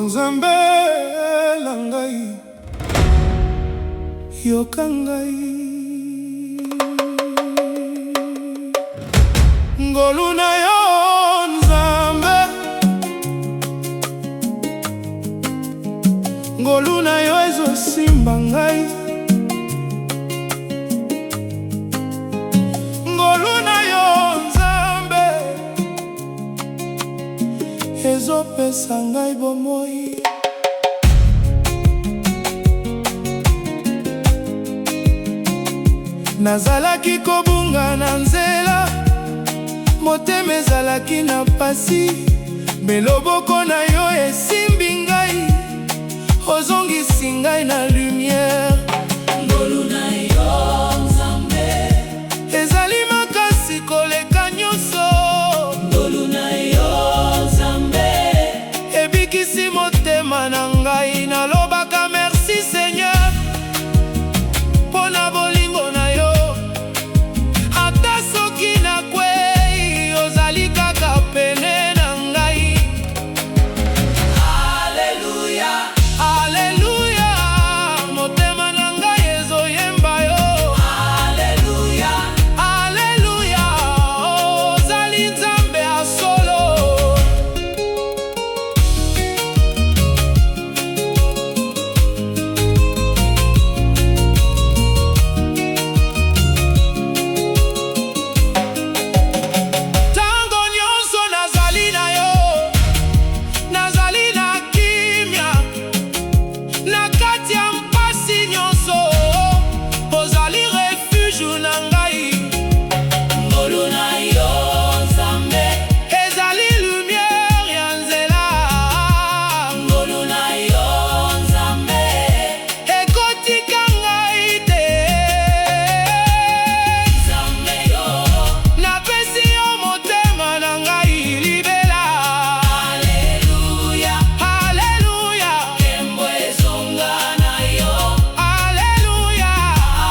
Nzambe na ngai, yoka ngai. Ngolu na yo Nzambe, ngolu na yo ezosimba ngai. Ngolu na yo Nzambe, ezopesa ngai bomoi. Nazalaki kobunga na nzela, motema ezalaki na pasi, me loboko na yo esimbi ngai, ozongisi ngai na lumière. Ngolu na yo Nzambe, ezali makasi koleka nyonso. ngolu na yo Nzambe, ebikisi motema na ngai, nalobaka merci Seigneur mpona bolingo na yo. Ata soki nakwei, ozali kaka pene na ngai. Alleluia, Alleluia, motema na ngai ezoyemba yo. Alleluia, Alleluia, ozali Nzambe ya solo. Tango nyonso nazali na yo, nazali na kimia, na kati ya mpasi nyonso, ozali refuge na ngai. ngolu na yo Nzambe, Ezali lumière ya nzela, ngolu na yo Nzambe, ekotika ngai te. Nzambe yo, Napesi yo motema na ngai libela. Alleluia, Alleluia, nkembo ezonga na yo, Alleluia,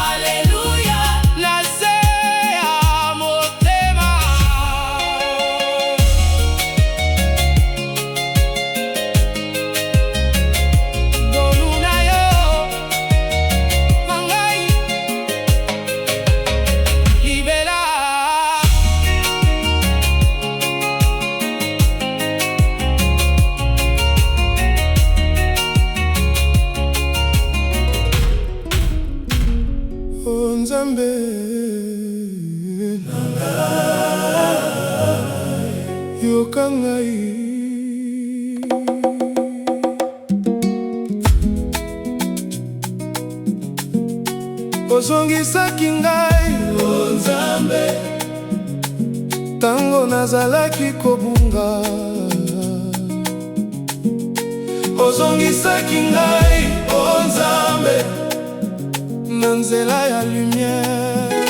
Alleluia, na se ya motema. Ngolu na yo na ngai, libela. Oh Nzambe na ngai, yoka ngai. Ozongisaki ngai, oh Nzambe, tango nazalaki kobunga. Ozongisaki ngai, oh Nzambe, na nzela ya lumière.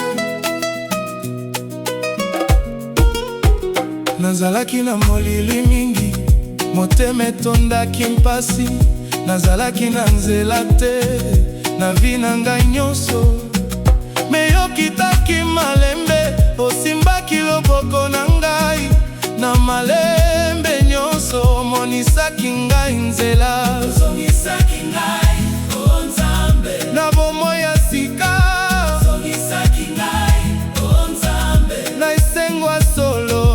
Nazalaki na molili mingi, motema etondaki mpasi. Nazalaki na nzela te, na vi na ngai nyonso, me yokitaki malembe, osimbaki loboko na ngai. Na malembe nyonso, omonisaki ngai nzela. Ozongisaki ngai, oh Nzambe, Na bomoi ya sika, Ozongisaki ngai, oh Nzambe, na esengo ya solo.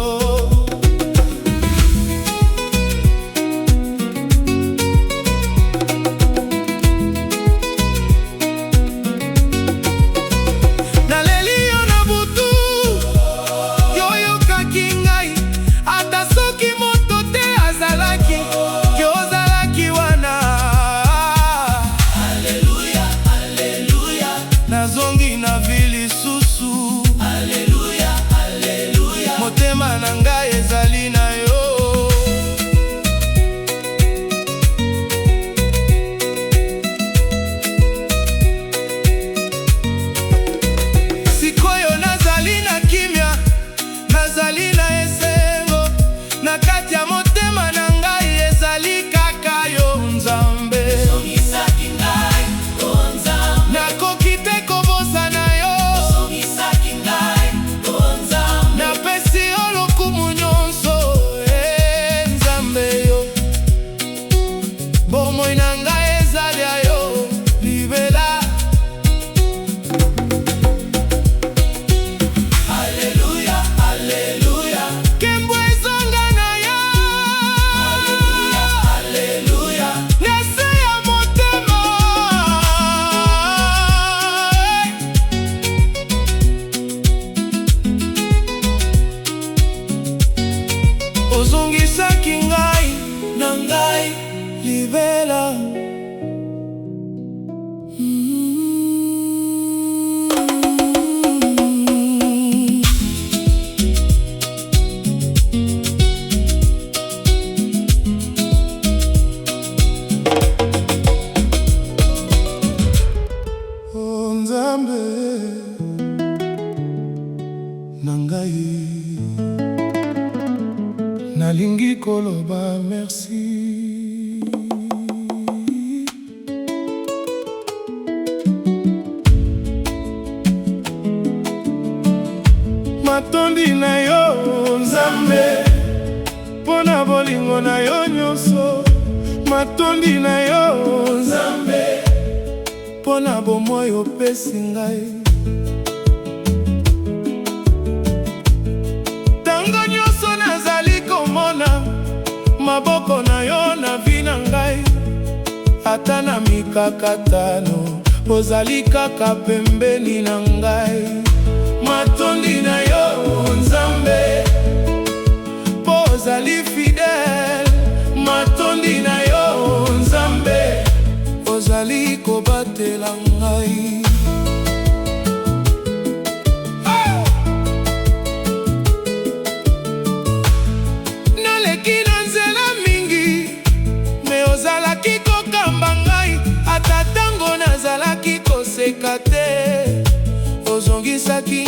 Naleli yo na butu, yo yokaki ngai. Ata soki moto te azalaki, yo ozalaki wana. nalingi koloba merci. Matondi na yo Nzambe, pona bolingo na yo nyonso. Matondi na yo Nzambe, pona bomoi opesi ngai. Tango nyonso nazali komona maboko na yo na vi na ngai, ata na mikakatano ozali kaka pembeni na ngai. Matondi na yo Nzambe, po ozali fidèle. Matondi na yo Nzambe, ozali kobatela ngai. Naleki na nzela mingi, me ozalaki kokamba ngai, ata tango nazalaki koseka te. Ozongisaki